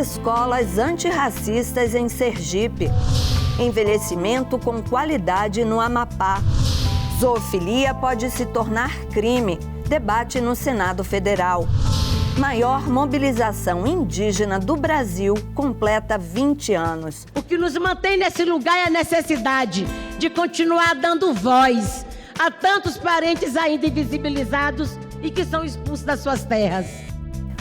Escolas antirracistas em Sergipe. Envelhecimento com qualidade no Amapá. Zoofilia pode se tornar crime. Debate no Senado Federal. Maior mobilização indígena do Brasil completa 20 anos. O que nos mantém nesse lugar é a necessidade de continuar dando voz a tantos parentes ainda invisibilizados e que são expulsos das suas terras.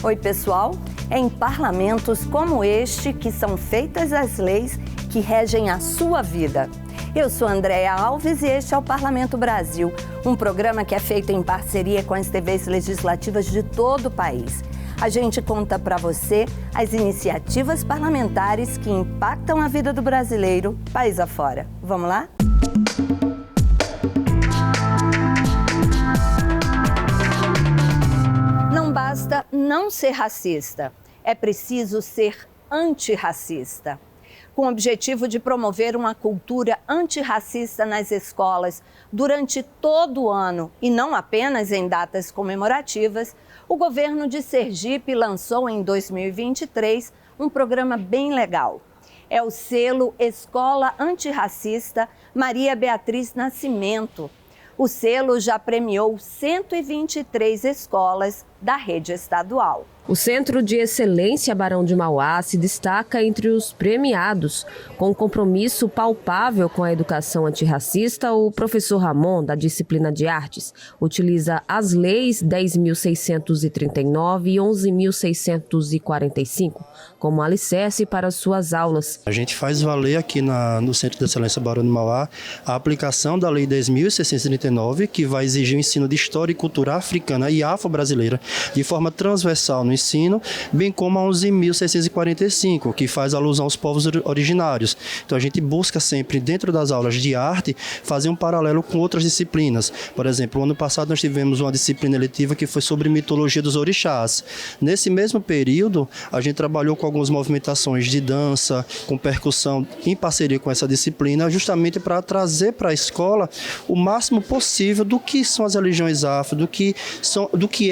Oi, pessoal. É em parlamentos como este que são feitas as leis que regem a sua vida. Eu sou Andréia Alves e este é o Parlamento Brasil, um programa que é feito em parceria com as TVs legislativas de todo o país. A gente conta para você as iniciativas parlamentares que impactam a vida do brasileiro, país afora. Vamos lá? Não basta não ser racista, é preciso ser antirracista. Com o objetivo de promover uma cultura antirracista nas escolas durante todo o ano e não apenas em datas comemorativas, o governo de Sergipe lançou em 2023 um programa bem legal. É o selo Escola Antirracista Maria Beatriz Nascimento. O selo já premiou 123 escolas da rede estadual. O Centro de Excelência Barão de Mauá se destaca entre os premiados. Com um compromisso palpável com a educação antirracista, o professor Ramon, da disciplina de artes, utiliza as leis 10.639 e 11.645 como alicerce para suas aulas. A gente faz valer aqui no Centro de Excelência Barão de Mauá a aplicação da Lei 10.639, que vai exigir o ensino de história e cultura africana e afro-brasileira de forma transversal no ensino, bem como a 11.645, que faz alusão aos povos originários. Então a gente busca sempre, dentro das aulas de arte, fazer um paralelo com outras disciplinas. Por exemplo, o ano passado nós tivemos uma disciplina eletiva que foi sobre mitologia dos orixás. Nesse mesmo período, a gente trabalhou com algumas movimentações de dança, com percussão, em parceria com essa disciplina, justamente para trazer para a escola o máximo possível do que são as religiões afro, do que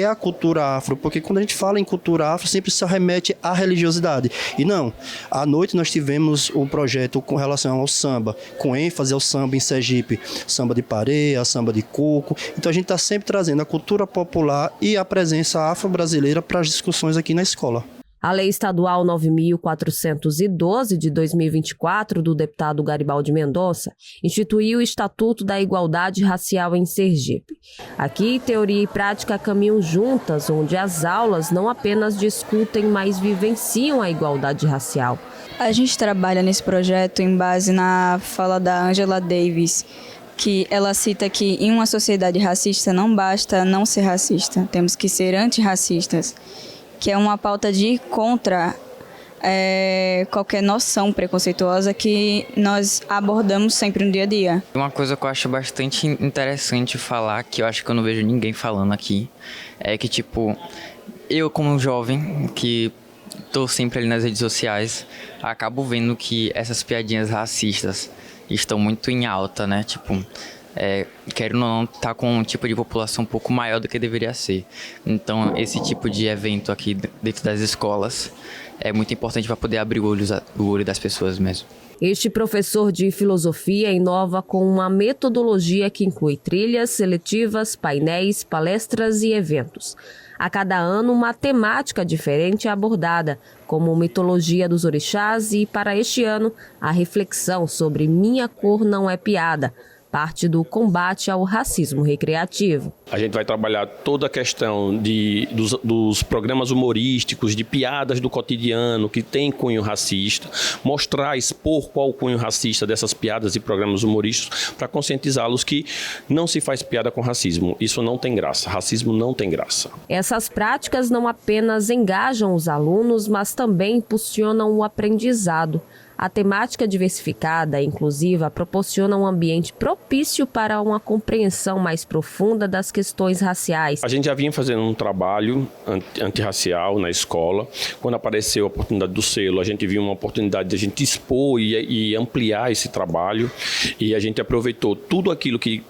é a cultura afro, porque quando a gente fala em cultura afro, sempre se remete à religiosidade. E não, à noite nós tivemos um projeto com relação ao samba, com ênfase ao samba em Sergipe, samba de pareia, samba de coco. Então a gente está sempre trazendo a cultura popular e a presença afro-brasileira para as discussões aqui na escola. A Lei Estadual 9.412 de 2024, do deputado Garibaldi Mendonça, instituiu o Estatuto da Igualdade Racial em Sergipe. Aqui, teoria e prática caminham juntas, onde as aulas não apenas discutem, mas vivenciam a igualdade racial. A gente trabalha nesse projeto em base na fala da Angela Davis, que ela cita que em uma sociedade racista não basta não ser racista, temos que ser antirracistas, que é uma pauta de contra qualquer noção preconceituosa que nós abordamos sempre no dia a dia. Uma coisa que eu acho bastante interessante falar, que eu acho que eu não vejo ninguém falando aqui, é que, tipo, eu como jovem, que estou sempre ali nas redes sociais, acabo vendo que essas piadinhas racistas estão muito em alta, né? Tipo, querendo ou não, tá com um tipo de população um pouco maior do que deveria ser. Então, esse tipo de evento aqui dentro das escolas é muito importante para poder abrir o olho das pessoas mesmo. Este professor de filosofia inova com uma metodologia que inclui trilhas seletivas, painéis, palestras e eventos. A cada ano, uma temática diferente é abordada, como mitologia dos orixás e, para este ano, a reflexão sobre Minha Cor Não É Piada, parte do combate ao racismo recreativo. A gente vai trabalhar toda a questão dos programas humorísticos, de piadas do cotidiano que tem cunho racista, mostrar, expor qual o cunho racista dessas piadas e programas humorísticos para conscientizá-los que não se faz piada com racismo. Isso não tem graça. Racismo não tem graça. Essas práticas não apenas engajam os alunos, mas também impulsionam o aprendizado. A temática diversificada e inclusiva proporciona um ambiente propício para uma compreensão mais profunda das questões raciais. A gente já vinha fazendo um trabalho antirracial na escola. Quando apareceu a oportunidade do selo, a gente viu uma oportunidade de a gente expor e ampliar esse trabalho. E a gente aproveitou tudo aquilo que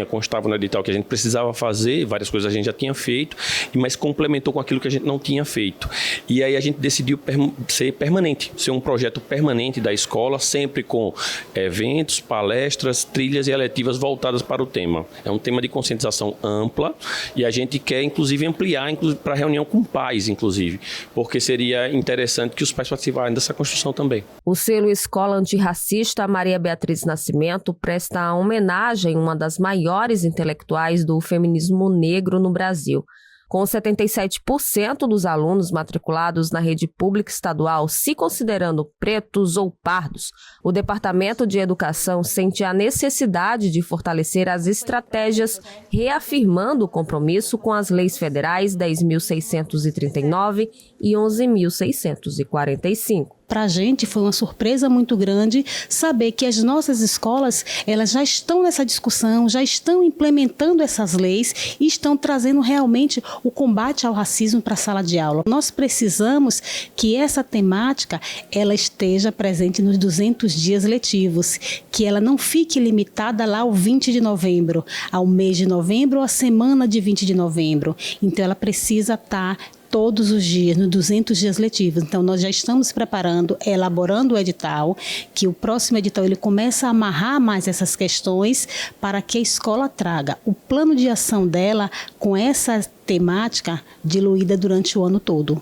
constava no edital que a gente precisava fazer, várias coisas a gente já tinha feito, mas complementou com aquilo que a gente não tinha feito. E aí a gente decidiu ser permanente, ser um projeto permanente da escola, sempre com eventos, palestras, trilhas e eletivas voltadas para o tema. É um tema de conscientização ampla e a gente quer, inclusive, ampliar para reunião com pais, inclusive, porque seria interessante que os pais participassem dessa construção também. O selo Escola Antirracista Maria Beatriz Nascimento presta homenagem a uma das maiores intelectuais do feminismo negro no Brasil. Com 77% dos alunos matriculados na rede pública estadual se considerando pretos ou pardos, o Departamento de Educação sente a necessidade de fortalecer as estratégias, reafirmando o compromisso com as leis federais 10.639 e 11.645. Para a gente foi uma surpresa muito grande saber que as nossas escolas elas já estão nessa discussão, já estão implementando essas leis e estão trazendo realmente o combate ao racismo para a sala de aula. Nós precisamos que essa temática ela esteja presente nos 200 dias letivos, que ela não fique limitada lá ao 20 de novembro, ao mês de novembro ou à semana de 20 de novembro. Então ela precisa estar todos os dias, nos 200 dias letivos. Então, nós já estamos preparando, elaborando o edital, que o próximo edital ele começa a amarrar mais essas questões para que a escola traga o plano de ação dela com essa temática diluída durante o ano todo.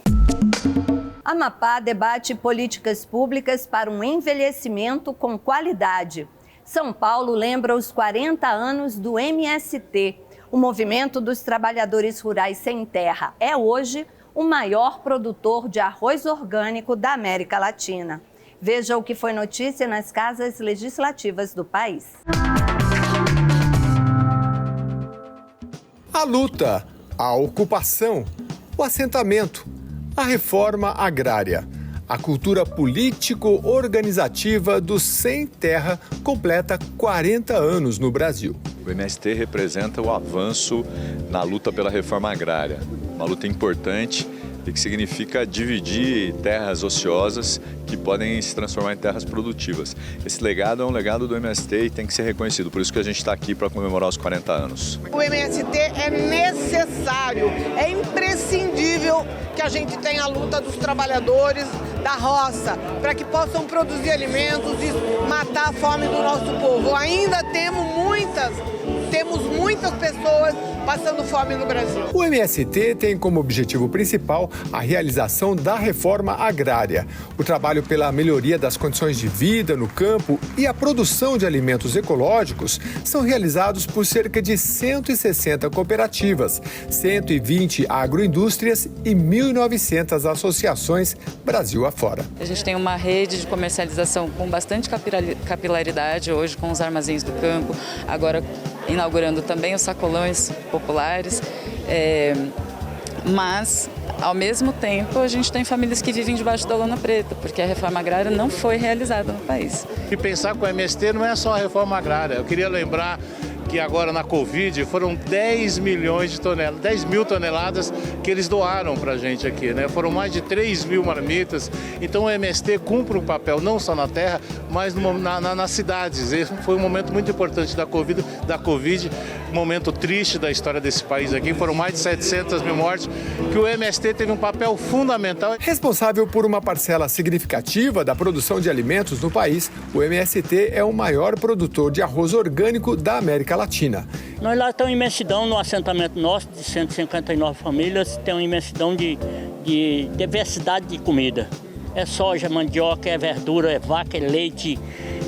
Amapá debate políticas públicas para um envelhecimento com qualidade. São Paulo lembra os 40 anos do MST. O Movimento dos Trabalhadores Rurais Sem Terra é hoje o maior produtor de arroz orgânico da América Latina. Veja o que foi notícia nas casas legislativas do país. A luta, a ocupação, o assentamento, a reforma agrária. A cultura político-organizativa do Sem Terra completa 40 anos no Brasil. O MST representa o avanço na luta pela reforma agrária, uma luta importante e que significa dividir terras ociosas que podem se transformar em terras produtivas. Esse legado é um legado do MST e tem que ser reconhecido, por isso que a gente está aqui para comemorar os 40 anos. O MST é necessário, é imprescindível que a gente tenha a luta dos trabalhadores da roça, para que possam produzir alimentos e matar a fome do nosso povo. Ainda temos muitas pessoas passando fome no Brasil. O MST tem como objetivo principal a realização da reforma agrária, o trabalho pela melhoria das condições de vida no campo e a produção de alimentos ecológicos são realizados por cerca de 160 cooperativas, 120 agroindústrias e 1.900 associações Brasil afora. A gente tem uma rede de comercialização com bastante capilaridade hoje com os armazéns do campo, agora inaugurando também os sacolões populares, mas ao mesmo tempo a gente tem famílias que vivem debaixo da lona preta, porque a reforma agrária não foi realizada no país. E pensar que o MST não é só a reforma agrária, eu queria lembrar que agora na Covid foram 10 milhões de toneladas, 10 mil toneladas que eles doaram para a gente aqui, né? Foram mais de 3 mil marmitas. Então o MST cumpre um papel não só na terra, mas nas cidades. Esse foi um momento muito importante da Covid, um momento triste da história desse país aqui. Foram mais de 700 mil mortes, que o MST teve um papel fundamental. Responsável por uma parcela significativa da produção de alimentos no país, o MST é o maior produtor de arroz orgânico da América Latina. Nós lá estamos em imensidão no assentamento nosso, de 159 famílias, tem uma imensidão de diversidade de comida. É soja, mandioca, é verdura, é vaca, é leite,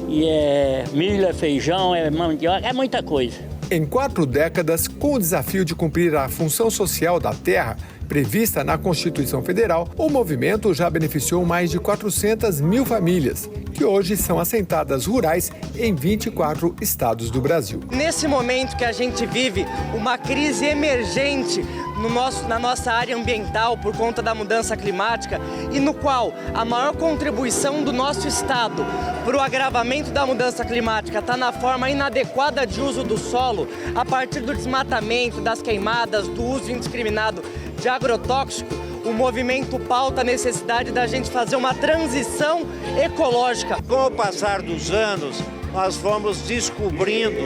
e é milho, é feijão, é mandioca, é muita coisa. Em 4 décadas, com o desafio de cumprir a função social da terra, prevista na Constituição Federal, o movimento já beneficiou mais de 400 mil famílias, que hoje são assentadas rurais em 24 estados do Brasil. Nesse momento que a gente vive uma crise emergente na nossa área ambiental por conta da mudança climática e no qual a maior contribuição do nosso estado para o agravamento da mudança climática está na forma inadequada de uso do solo, a partir do desmatamento, das queimadas, do uso indiscriminado de agrotóxico, o movimento pauta a necessidade da gente fazer uma transição ecológica. Com o passar dos anos, nós fomos descobrindo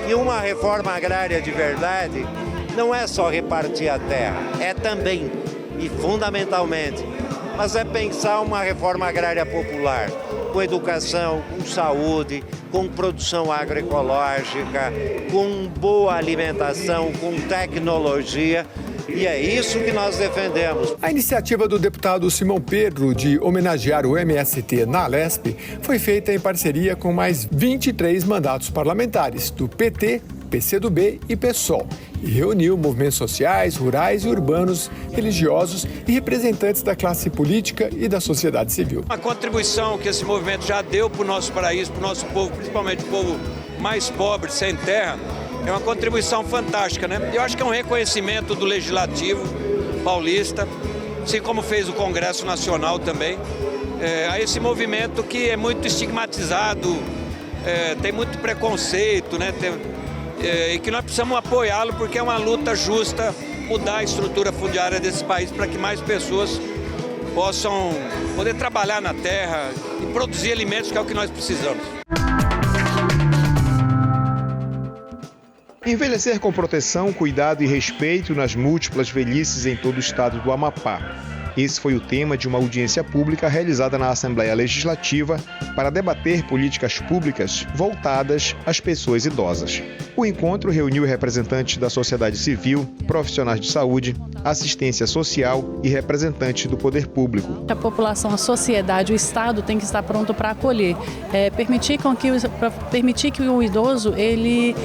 E uma reforma agrária de verdade não é só repartir a terra, é também, e fundamentalmente, mas é pensar uma reforma agrária popular, com educação, com saúde, com produção agroecológica, com boa alimentação, com tecnologia. E é isso que nós defendemos. A iniciativa do deputado Simão Pedro de homenagear o MST na Alesp foi feita em parceria com mais 23 mandatos parlamentares do PT, PCdoB e PSOL e reuniu movimentos sociais, rurais e urbanos, religiosos e representantes da classe política e da sociedade civil. A contribuição que esse movimento já deu para o nosso país, para o nosso povo, principalmente o povo mais pobre, sem terra, é uma contribuição fantástica, né? Eu acho que é um reconhecimento do Legislativo paulista, assim como fez o Congresso Nacional também, a esse movimento que é muito estigmatizado, tem muito preconceito, né? E que nós precisamos apoiá-lo porque é uma luta justa, mudar a estrutura fundiária desse país para que mais pessoas possam poder trabalhar na terra e produzir alimentos, que é o que nós precisamos. Envelhecer com proteção, cuidado e respeito nas múltiplas velhices em todo o estado do Amapá. Esse foi o tema de uma audiência pública realizada na Assembleia Legislativa para debater políticas públicas voltadas às pessoas idosas. O encontro reuniu representantes da sociedade civil, profissionais de saúde, assistência social e representantes do poder público. A população, a sociedade, o Estado tem que estar pronto para acolher, permitir que o idoso ele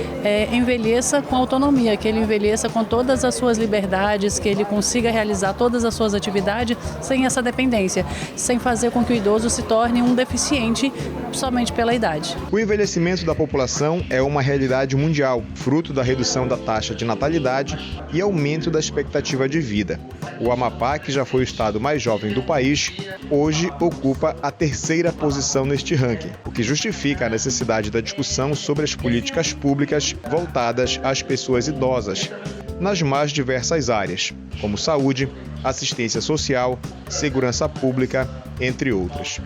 envelheça com autonomia, que ele envelheça com todas as suas liberdades, que ele consiga realizar todas as suas atividades sem essa dependência, sem fazer com que o idoso se torne um deficiente somente pela idade. O envelhecimento da população é uma realidade mundial, fruto da redução da taxa de natalidade e aumento da expectativa de vida. O Amapá, que já foi o estado mais jovem do país, hoje ocupa a 3ª posição neste ranking, o que justifica a necessidade da discussão sobre as políticas públicas voltadas às pessoas idosas, nas mais diversas áreas, como saúde, assistência social, segurança pública, entre outras.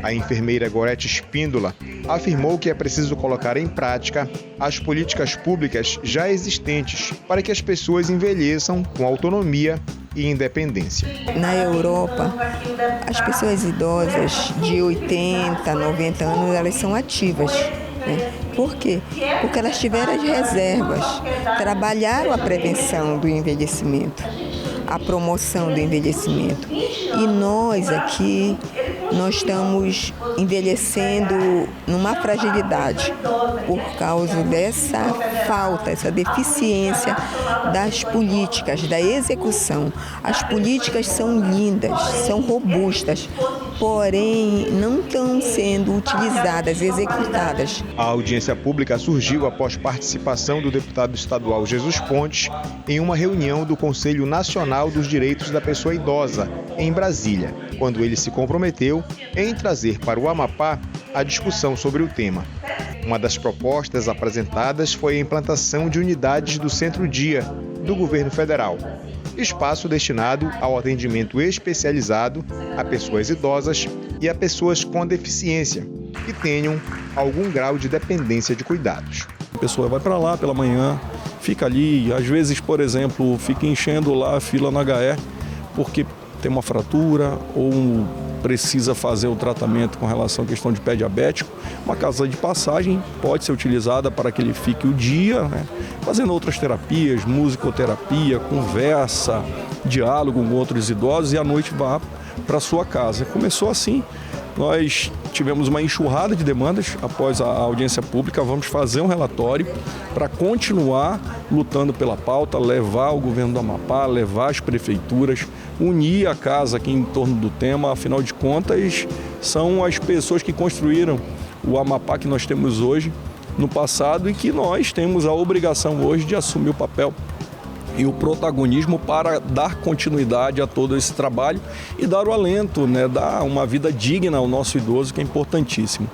A enfermeira Gorete Espíndola afirmou que é preciso colocar em prática as políticas públicas já existentes para que as pessoas envelheçam com autonomia e independência. Na Europa, as pessoas idosas de 80, 90 anos, elas são ativas. Por quê? Porque elas tiveram as reservas, trabalharam a prevenção do envelhecimento, a promoção do envelhecimento. E nós aqui, nós estamos envelhecendo numa fragilidade por causa dessa falta, essa deficiência das políticas, da execução. As políticas são lindas, são robustas, porém não estão sendo utilizadas, executadas. A audiência pública surgiu após participação do deputado estadual Jesus Pontes em uma reunião do Conselho Nacional dos Direitos da Pessoa Idosa, em Brasília, quando ele se comprometeu em trazer para o Amapá a discussão sobre o tema. Uma das propostas apresentadas foi a implantação de unidades do Centro-Dia do governo federal, espaço destinado ao atendimento especializado a pessoas idosas e a pessoas com deficiência que tenham algum grau de dependência de cuidados. A pessoa vai para lá pela manhã, fica ali, às vezes, por exemplo, fica enchendo lá a fila no HE porque tem uma fratura ou precisa fazer o tratamento com relação à questão de pé diabético. Uma casa de passagem pode ser utilizada para que ele fique o dia, fazendo outras terapias, musicoterapia, conversa, diálogo com outros idosos e à noite vá para sua casa. Começou assim. Nós tivemos uma enxurrada de demandas após a audiência pública. Vamos fazer um relatório para continuar lutando pela pauta, levar o governo do Amapá, levar as prefeituras, unir a casa aqui em torno do tema. Afinal de contas, são as pessoas que construíram o Amapá que nós temos hoje no passado e que nós temos a obrigação hoje de assumir o papel e o protagonismo para dar continuidade a todo esse trabalho e dar o alento, dar uma vida digna ao nosso idoso, que é importantíssimo.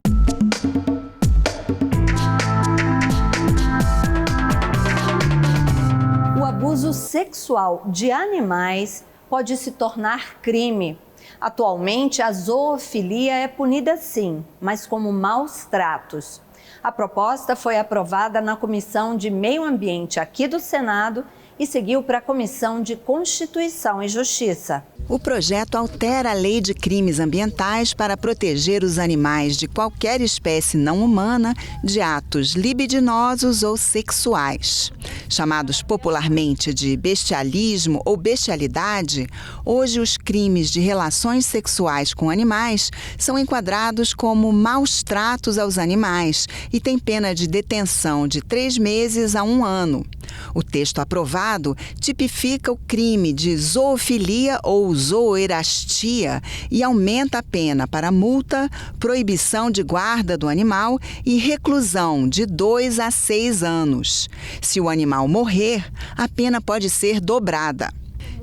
O abuso sexual de animais pode se tornar crime. Atualmente, a zoofilia é punida sim, mas como maus tratos. A proposta foi aprovada na Comissão de Meio Ambiente aqui do Senado e seguiu para a Comissão de Constituição e Justiça. O projeto altera a Lei de Crimes Ambientais para proteger os animais de qualquer espécie não humana de atos libidinosos ou sexuais. Chamados popularmente de bestialismo ou bestialidade, hoje os crimes de relações sexuais com animais são enquadrados como maus tratos aos animais e têm pena de detenção de 3 meses a 1 ano. O texto aprovado tipifica o crime de zoofilia ou zooerastia e aumenta a pena para multa, proibição de guarda do animal e reclusão de 2 a 6 anos. Se o animal morrer, a pena pode ser dobrada.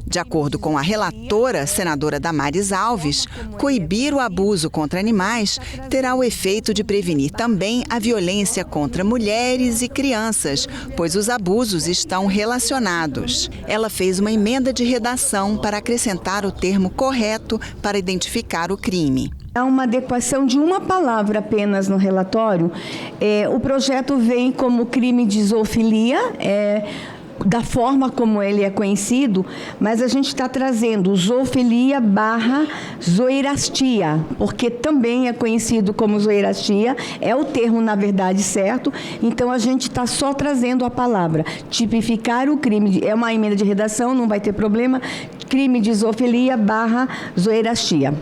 De acordo com a relatora, senadora Damares Alves, coibir o abuso contra animais terá o efeito de prevenir também a violência contra mulheres e crianças, pois os abusos estão relacionados. Ela fez uma emenda de redação para acrescentar o termo correto para identificar o crime. Há uma adequação de uma palavra apenas no relatório. O projeto vem como crime de zoofilia, da forma como ele é conhecido, mas a gente está trazendo zoofilia / zoerastia, porque também é conhecido como zoerastia, é o termo, na verdade, certo, então a gente está só trazendo a palavra, tipificar o crime, é uma emenda de redação, não vai ter problema, crime de zoofilia / zoerastia.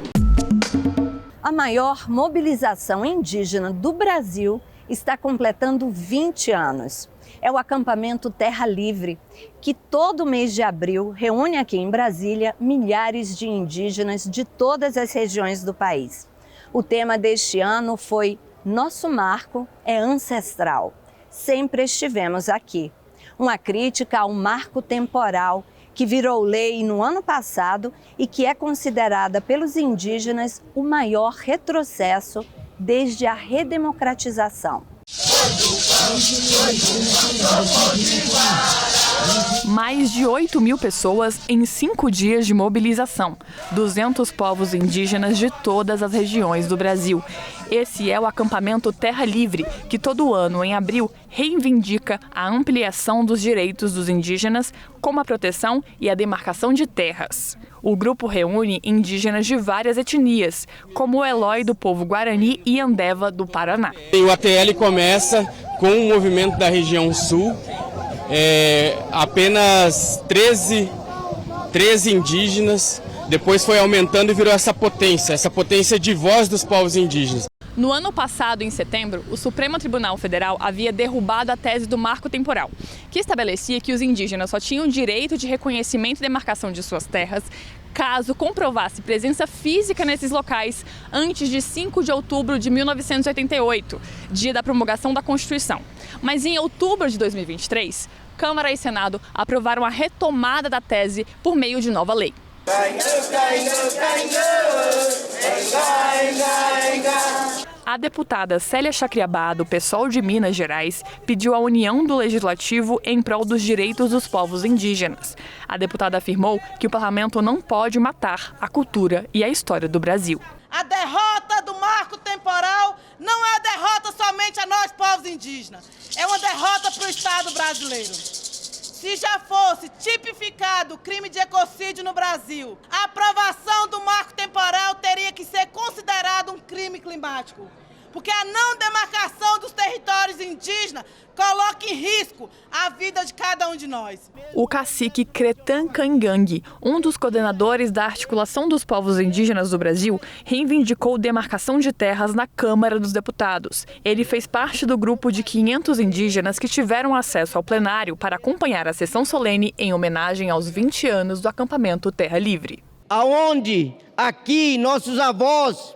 A maior mobilização indígena do Brasil está completando 20 anos. É o acampamento Terra Livre, que todo mês de abril reúne aqui em Brasília milhares de indígenas de todas as regiões do país. O tema deste ano foi Nosso Marco é Ancestral. Sempre estivemos aqui. Uma crítica ao marco temporal que virou lei no ano passado e que é considerada pelos indígenas o maior retrocesso desde a redemocratização. Mais de 8.000 pessoas em 5 dias de mobilização, 200 povos indígenas de todas as regiões do Brasil. Esse é o acampamento Terra Livre, que todo ano, em abril, reivindica a ampliação dos direitos dos indígenas, como a proteção e a demarcação de terras. O grupo reúne indígenas de várias etnias, como o Elói do povo Guarani e Andeva do Paraná. O ATL começa com o movimento da região sul, apenas 13 indígenas, depois foi aumentando e virou essa potência de voz dos povos indígenas. No ano passado, em setembro, o Supremo Tribunal Federal havia derrubado a tese do marco temporal, que estabelecia que os indígenas só tinham direito de reconhecimento e demarcação de suas terras caso comprovasse presença física nesses locais antes de 5 de outubro de 1988, dia da promulgação da Constituição. Mas em outubro de 2023, Câmara e Senado aprovaram a retomada da tese por meio de nova lei. A deputada Célia Chacriabá, do PSOL de Minas Gerais, pediu a união do Legislativo em prol dos direitos dos povos indígenas. A deputada afirmou que o parlamento não pode matar a cultura e a história do Brasil. A derrota do marco temporal não é a derrota somente a nós, povos indígenas. É uma derrota para o Estado brasileiro. Se já fosse tipificado o crime de ecocídio no Brasil, a aprovação do marco temporal teria que ser considerado um crime climático. Porque a não demarcação dos territórios indígenas coloca em risco a vida de cada um de nós. O cacique Cretan Cangangue, um dos coordenadores da Articulação dos Povos Indígenas do Brasil, reivindicou demarcação de terras na Câmara dos Deputados. Ele fez parte do grupo de 500 indígenas que tiveram acesso ao plenário para acompanhar a sessão solene em homenagem aos 20 anos do acampamento Terra Livre. Aonde aqui nossos avós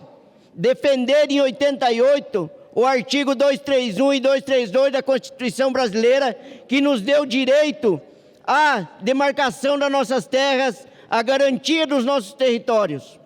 defenderam em 88 o artigo 231 e 232 da Constituição Brasileira, que nos deu direito à demarcação das nossas terras, à garantia dos nossos territórios.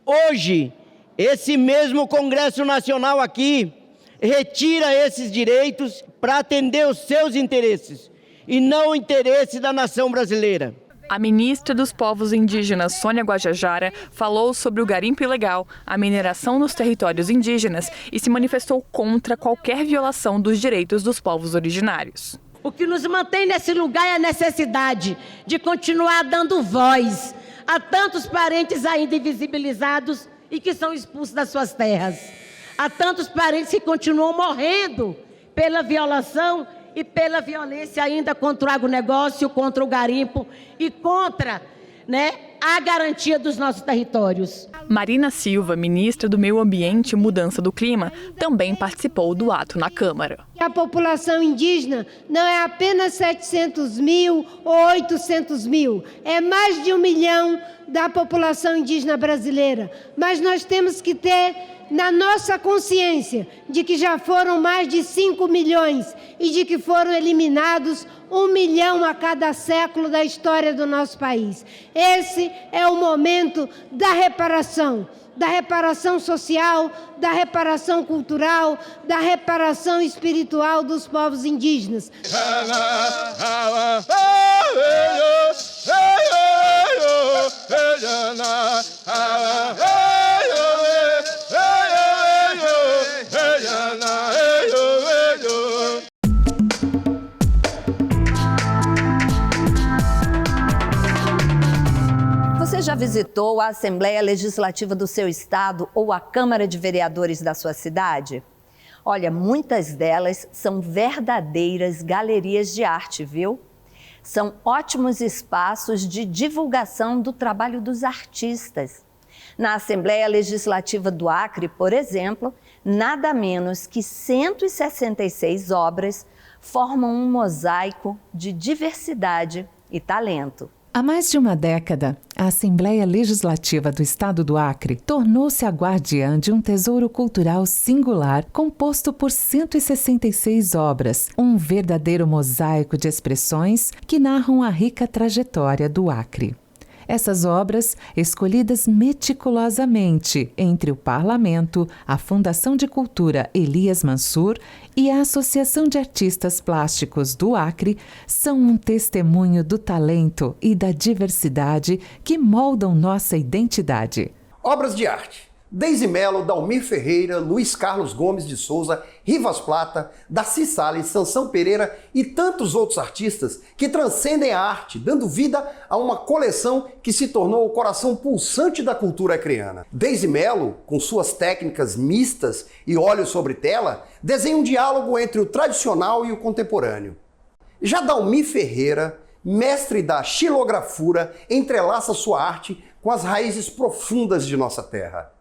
Hoje, esse mesmo Congresso Nacional aqui retira esses direitos para atender os seus interesses e não o interesse da nação brasileira. A ministra dos Povos Indígenas, Sônia Guajajara, falou sobre o garimpo ilegal, a mineração nos territórios indígenas e se manifestou contra qualquer violação dos direitos dos povos originários. O que nos mantém nesse lugar é a necessidade de continuar dando voz a tantos parentes ainda invisibilizados e que são expulsos das suas terras. Há tantos parentes que continuam morrendo pela violação e pela violência ainda contra o agronegócio, contra o garimpo e contra, a garantia dos nossos territórios. Marina Silva, ministra do Meio Ambiente e Mudança do Clima, também participou do ato na Câmara. A população indígena não é apenas 700 mil ou 800 mil, é mais de 1 milhão da população indígena brasileira. Mas nós temos que ter na nossa consciência de que já foram mais de 5 milhões e de que foram eliminados 1 milhão a cada século da história do nosso país. Esse é o momento da reparação social, da reparação cultural, da reparação espiritual dos povos indígenas. Você já visitou a Assembleia Legislativa do seu estado ou a Câmara de Vereadores da sua cidade? Olha, muitas delas são verdadeiras galerias de arte, viu? São ótimos espaços de divulgação do trabalho dos artistas. Na Assembleia Legislativa do Acre, por exemplo, nada menos que 166 obras formam um mosaico de diversidade e talento. Há mais de uma década, a Assembleia Legislativa do Estado do Acre tornou-se a guardiã de um tesouro cultural singular composto por 166 obras, um verdadeiro mosaico de expressões que narram a rica trajetória do Acre. Essas obras, escolhidas meticulosamente entre o Parlamento, a Fundação de Cultura Elias Mansur e a Associação de Artistas Plásticos do Acre, são um testemunho do talento e da diversidade que moldam nossa identidade. Obras de arte. Deise Melo, Dalmir Ferreira, Luiz Carlos Gomes de Souza, Rivas Plata, Darcy Salles, Sansão Pereira e tantos outros artistas que transcendem a arte, dando vida a uma coleção que se tornou o coração pulsante da cultura acreana. Deise Melo, com suas técnicas mistas e óleo sobre tela, desenha um diálogo entre o tradicional e o contemporâneo. Já Dalmir Ferreira, mestre da xilografura, entrelaça sua arte com as raízes profundas de nossa terra.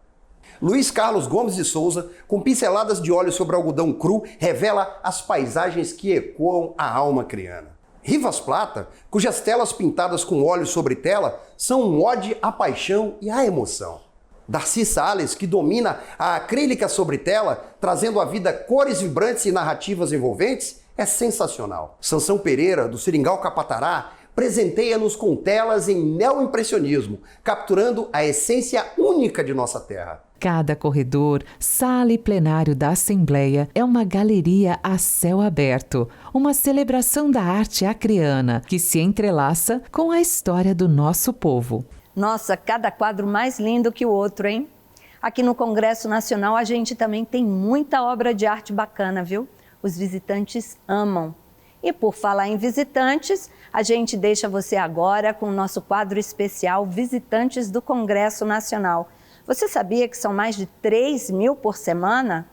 Luiz Carlos Gomes de Souza, com pinceladas de óleo sobre algodão cru, revela as paisagens que ecoam a alma acreana. Rivas Plata, cujas telas pintadas com óleo sobre tela são um ode à paixão e à emoção. Darcy Salles, que domina a acrílica sobre tela, trazendo à vida cores vibrantes e narrativas envolventes, é sensacional. Sansão Pereira, do Seringal Capatará, presenteia-nos com telas em neoimpressionismo, capturando a essência única de nossa terra. Cada corredor, sala e plenário da Assembleia é uma galeria a céu aberto, uma celebração da arte acreana que se entrelaça com a história do nosso povo. Nossa, cada quadro mais lindo que o outro, hein? Aqui no Congresso Nacional a gente também tem muita obra de arte bacana, viu? Os visitantes amam. E por falar em visitantes, a gente deixa você agora com o nosso quadro especial Visitantes do Congresso Nacional. Você sabia que são mais de 3 mil por semana?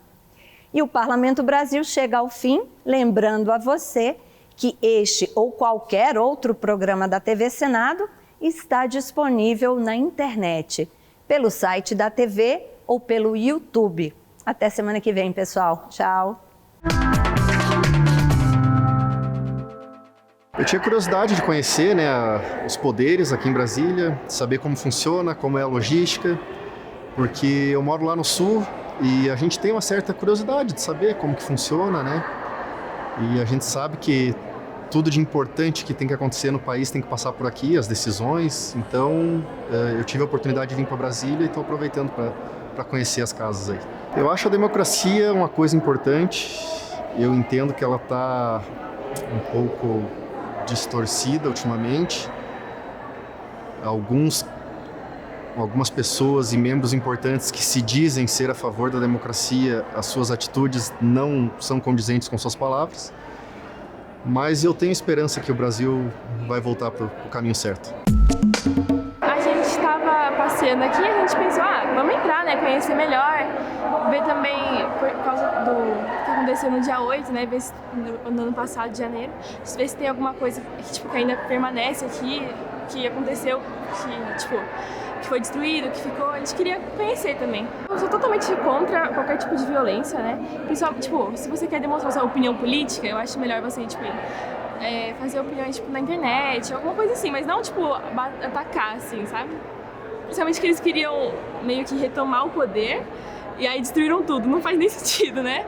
E o Parlamento Brasil chega ao fim, lembrando a você que este ou qualquer outro programa da TV Senado está disponível na internet, pelo site da TV ou pelo YouTube. Até semana que vem, pessoal. Tchau! Eu tinha curiosidade de conhecer, os poderes aqui em Brasília, saber como funciona, como é a logística, porque eu moro lá no sul e a gente tem uma certa curiosidade de saber como que funciona, E a gente sabe que tudo de importante que tem que acontecer no país tem que passar por aqui, as decisões. Então, eu tive a oportunidade de vir para Brasília e estou aproveitando para conhecer as casas aí. Eu acho a democracia uma coisa importante. Eu entendo que ela está um pouco distorcida ultimamente. algumas pessoas e membros importantes que se dizem ser a favor da democracia, as suas atitudes não são condizentes com suas palavras. Mas eu tenho esperança que o Brasil vai voltar para o caminho certo. A gente estava passeando aqui e a gente pensou, vamos entrar, né, conhecer melhor, ver também, por causa do que aconteceu no dia 8, né, ver se, no ano passado, de janeiro, ver se tem alguma coisa que ainda permanece aqui, que aconteceu, que foi destruído, que ficou, a gente queria conhecer também. Eu sou totalmente contra qualquer tipo de violência, né? Principalmente, se você quer demonstrar sua opinião política, eu acho melhor você, fazer opiniões, na internet, alguma coisa assim, mas não, atacar, assim, sabe? Principalmente que eles queriam meio que retomar o poder e aí destruíram tudo, não faz nem sentido, né?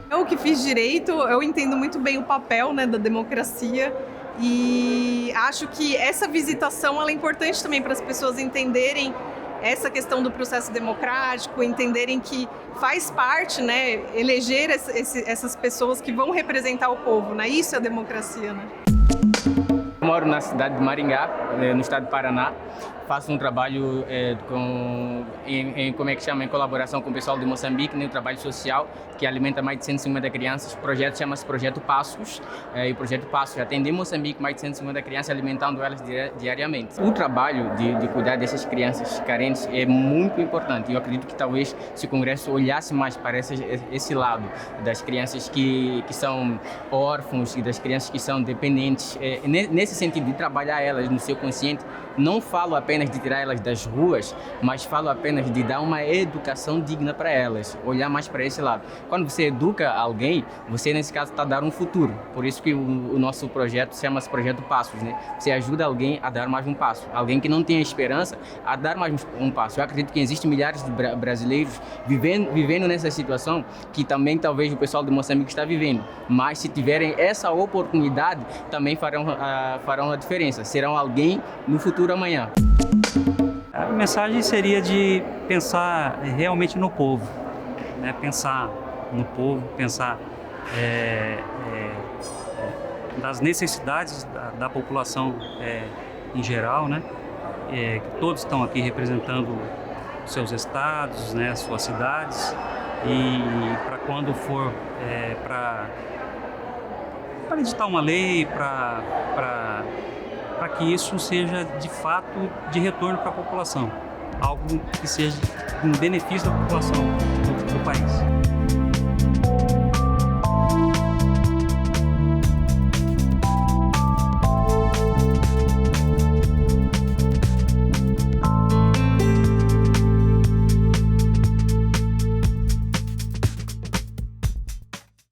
Eu que fiz direito, eu entendo muito bem o papel, né, da democracia. E acho que essa visitação ela é importante também para as pessoas entenderem essa questão do processo democrático, entenderem que faz parte, né, eleger essas pessoas que vão representar o povo, né? Isso é a democracia, né? Eu moro na cidade de Maringá, no estado do Paraná. Faço um trabalho em colaboração com o pessoal de Moçambique, um trabalho social que alimenta mais de 150 crianças. O projeto chama-se Projeto Passos, e o Projeto Passos atende em Moçambique mais de 150 crianças, alimentando elas diariamente. O trabalho de cuidar dessas crianças carentes é muito importante. Eu acredito que talvez se o Congresso olhasse mais para esse lado das crianças que são órfãos e das crianças que são dependentes, nesse sentido de trabalhar elas no seu consciente. Não falo apenas de tirar elas das ruas, mas falo apenas de dar uma educação digna para elas, olhar mais para esse lado. Quando você educa alguém, você nesse caso está dando um futuro. Por isso que o nosso projeto chama-se Projeto Passos, né? Você ajuda alguém a dar mais um passo, alguém que não tem esperança a dar mais um passo. Eu acredito que existem milhares de brasileiros vivendo nessa situação que também talvez o pessoal de Moçambique está vivendo, mas se tiverem essa oportunidade, também farão a diferença, serão alguém no futuro amanhã. A mensagem seria de pensar realmente no povo, né? Pensar no povo, pensar das necessidades da população em geral, né? Todos estão aqui representando seus estados, né? Suas cidades, e para quando for para editar uma lei, para que isso seja de fato de retorno para a população, algo que seja em benefício da população do país.